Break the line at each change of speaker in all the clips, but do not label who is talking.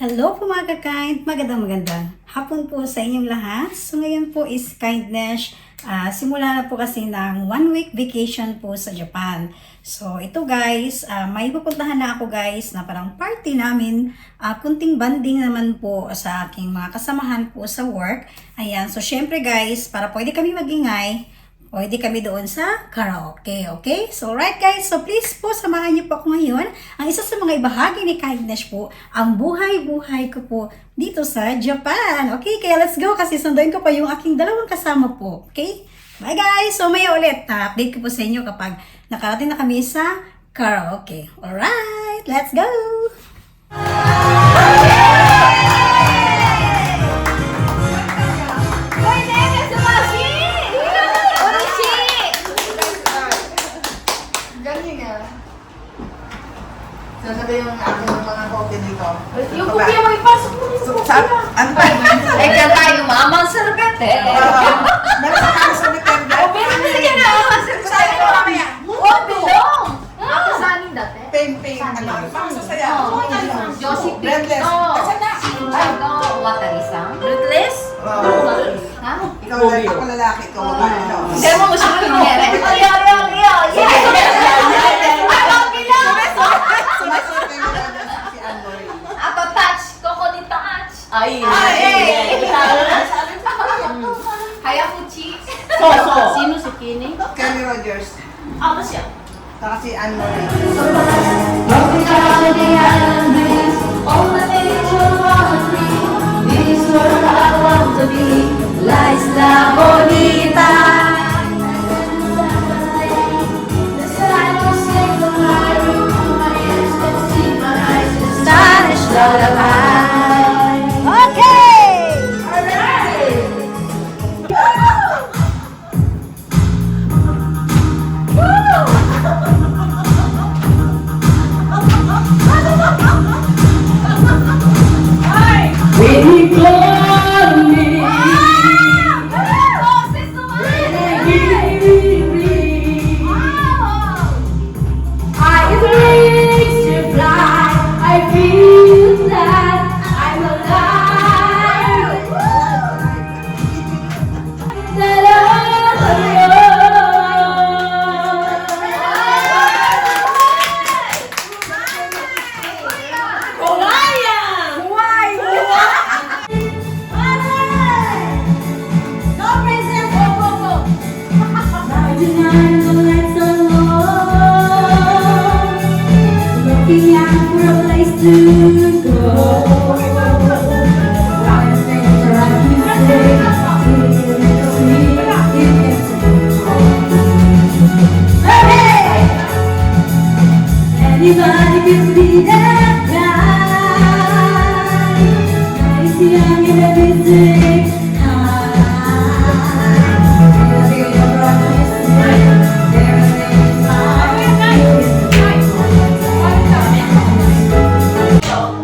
Hello po mga ka-kind, magandang hapon po sa inyong lahat. So ngayon po is kindness, simula na po kasi ng 1 week vacation po sa Japan. So ito guys, may pupuntahan na ako guys na parang party namin, kunting banding naman po sa aking mga kasamahan po sa work. Ayan, so syempre guys, para pwede kami magingay, pwede kami doon sa karaoke, okay? So, right guys, so please po, samahan niyo po ako ngayon. Ang isa sa mga ibahagi ni Kindness po, ang buhay-buhay ko po dito sa Japan. Okay, kaya let's go kasi sunduin ko pa yung aking dalawang kasama po, okay? Bye guys! So, maya ulit, update ko po sa inyo kapag nakarating na kami sa karaoke. Alright, let's go!
Sabi yung aking mga kopi dito.
Yung kopya mo ipasok mo dito.
Ano ba?
Eka tayo, mamang sorbete.
Meron sa kami sa Nintendo.
O, meron na yan na.
Saan mo mamaya?
O, bilong. Ako sa amin dati.
Pain. Ano? Masasaya.
Josie
Breadless.
Watarisang? Breadless? Ha?
Ikaw lalaki, ikaw babae.
Hindi mo siya pinere.
Sumasurvey mo na si Anne-Marie.
Ato touch. Koko ni touch. Ay. Hayakuchi. Sino si Kini?
Kenny Rogers.
Ako siya.
Saka si Anne-Marie.
Anybody can be that guy. Nice, young, and everything.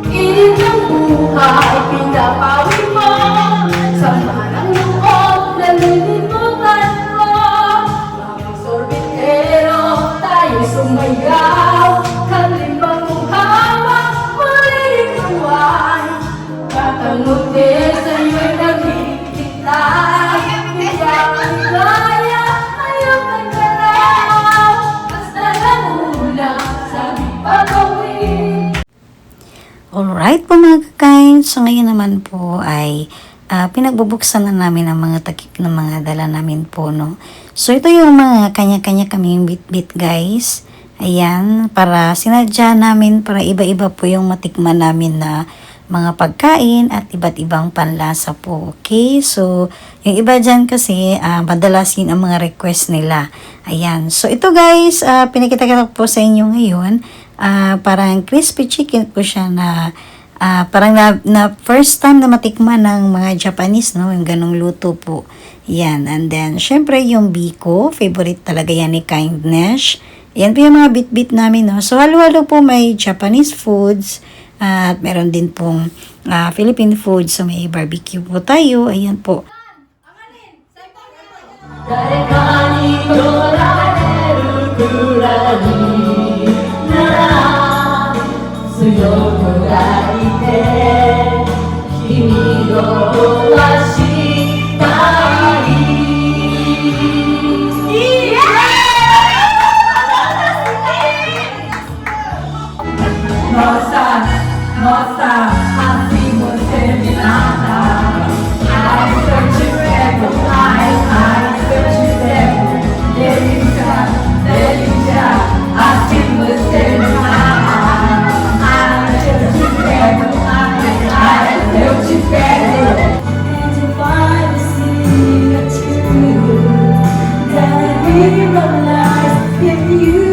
Init ng buhay, pinapawin mo. Sama ng loob, nalilimutan mo. Mga sorbetero, tayo sumayaw. Kalimbang mong hawak, malilikuan. Katanguti sa'yo'y nagkikitay. Ikaw ang ligaya, ayaw nagkaraw. Basta namulang sa ipagawin.
Alright po mga ka-kind, so ngayon naman po ay pinagbubuksan na namin ang mga takip ng mga dala namin po, no? So ito yung mga kanya-kanya kaming bit-bit guys. Ayan, para sinadya namin para iba-iba po yung matikman namin na mga pagkain at iba't ibang panlasa po. Okay, so yung iba dyan kasi madalas yun ang mga request nila. Ayan, so ito guys, pinakita ko po sa inyo ngayon. Parang crispy chicken po siya na parang na first time na matikman ng mga Japanese, no? Yung ganong luto po. Yan, and then syempre yung biko, favorite talaga yan ni Kindness. Yan po yung mga bit-bit namin, no? So, halo-halo po may Japanese foods at meron din pong Philippine food. So, may barbecue po tayo. Ayan po.
誰かに取られるくらいなら強く抱いて así no terminada. Ai, se eu te pego, ai, se eu te pego, delícia, delícia, así no terminada. Ai, se eu te pego, ai, se eu te pego. And if I see a truth that I realize in you.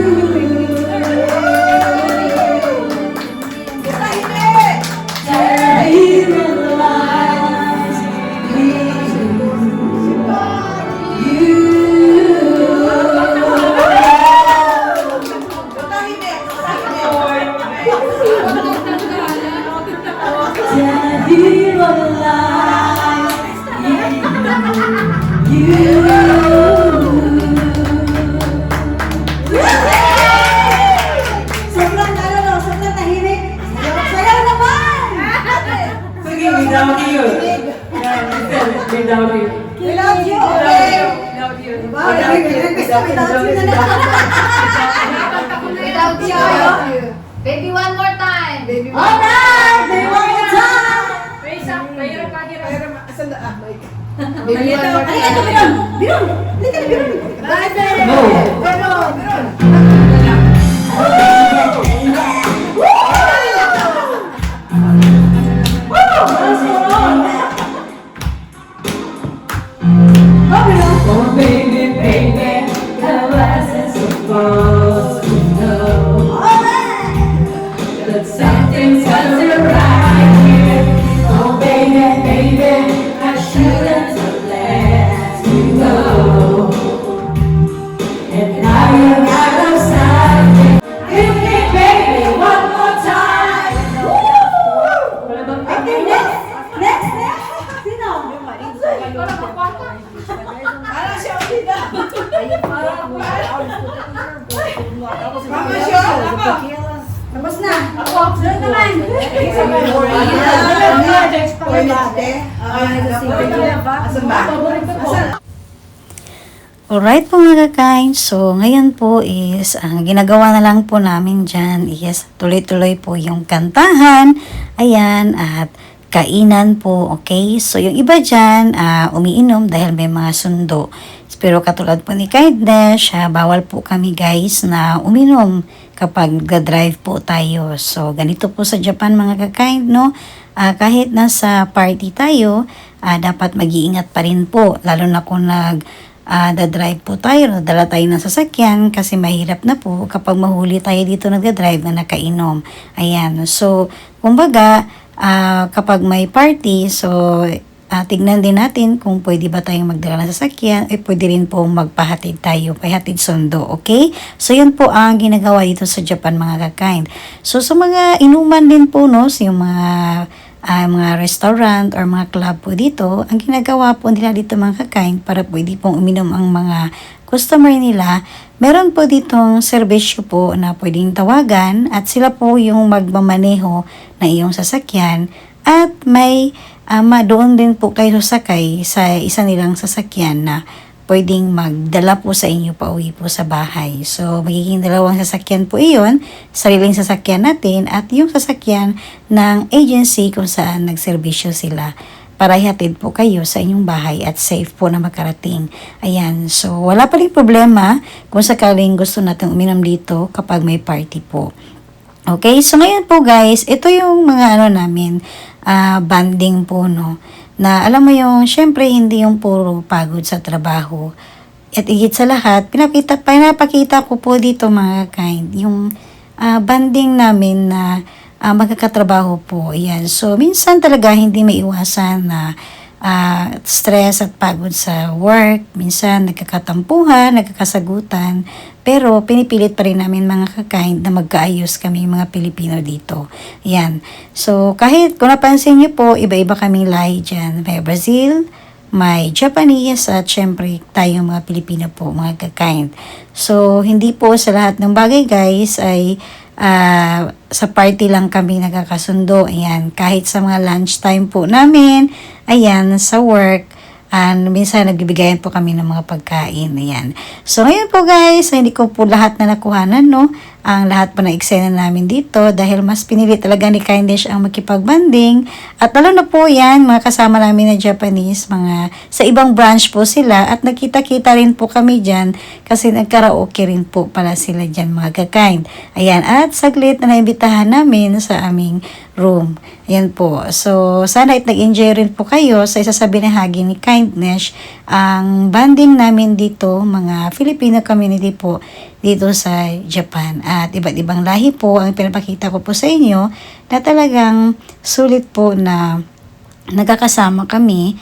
Without you. Baby, one more time. Baby,
Alright, they want your time.
Baby, one more time.
Oh baby, baby, I wasn't supposed to know that something's wasn't right here. Oh baby, baby, I shouldn't have let you go. And now you're out of sight. Hit me, baby, one more time. Okay, next. Sino?
Mama siya?
Tapos na.
Sunod naman. Asan ba?
Alright po mga kakain, so ngayon po is, ang ginagawa na lang po namin dyan is tuloy-tuloy po yung kantahan, ayan, at kainan po, okay? So yung iba dyan, umiinom dahil may mga sundo. Pero katulad po ni Kindness, bawal po kami guys na uminom kapag drive po tayo. So ganito po sa Japan mga kakain, no? Kahit nasa party tayo, dapat mag-iingat pa rin po, lalo na kung da-drive po tayo, dala tayo ng sasakyan kasi mahirap na po kapag mahuli tayo dito nagda-drive na nakainom. Ayan, so kumbaga kapag may party, so tignan din natin kung pwede ba tayong magdala ng sasakyan o pwede rin po magpahatid tayo, pahatid sundo, okay? So yun po ang ginagawa dito sa Japan mga kakain. So sa mga inuman din po, no, sa yung mga restaurant or mga club po dito, ang ginagawa po nila dito mga kakain para pwede pong uminom ang mga customer nila, meron po ditong serbisyo po na pwedeng tawagan at sila po yung magmamaneho na iyong sasakyan at may doon din po kayo sakay sa isa nilang sasakyan na pwedeng magdala po sa inyo pa uwi po sa bahay. So, magiging dalawang sasakyan po iyon, sariling sasakyan natin at yung sasakyan ng agency kung saan nagserbisyo sila para ihatid po kayo sa inyong bahay at safe po na makarating. Ayan, so wala pa rin problema kung sakaling gusto natin uminom dito kapag may party po. Okay, so ngayon po guys, ito yung mga namin, banding po, no, na alam mo yung, syempre hindi yung puro pagod sa trabaho. At higit sa lahat, pinapakita ko po dito mga kind, yung banding namin na magkakatrabaho po. Ayan. So, minsan talaga hindi maiwasan na stress at pagod sa work. Minsan nagkakatampuhan, nagkakasagutan. Pero pinipilit pa rin namin mga kakain na magkaayos kami mga Pilipino dito. Ayan. So, kahit kung napansin niyo po, iba-iba kaming lahi dyan. May Brazil, may Japanese, at syempre tayo mga Pilipino po, mga kakain. So, hindi po sa lahat ng bagay guys ay sa party lang kami nagkakasundo. Ayan, kahit sa mga lunchtime po namin, ayan, sa work, minsan nagbibigayan po kami ng mga pagkain. Ayan. So, ngayon po guys, hindi ko po lahat na nakuhanan, no? ang lahat po ng eksena namin dito dahil mas pinili talaga ni Kindness ang makipagbanding. At lalo na po yan, mga kasama namin na Japanese, mga sa ibang branch po sila at nakita-kita rin po kami dyan kasi nagkaraoke rin po pala sila dyan mga ka-kind. Ayan, at saglit na naimbitahan namin sa aming room. Ayan po. So, sana nag-enjoy rin po kayo sa isa sa binahagi ni Kindness ang banding namin dito, mga Filipino community po dito sa Japan. At iba't ibang lahi po ang pinapakita ko po sa inyo na talagang sulit po na nagkakasama kami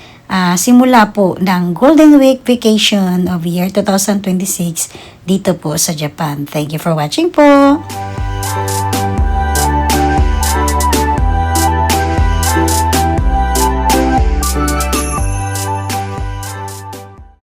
simula po ng Golden Week Vacation of year 2026 dito po sa Japan. Thank you for watching po!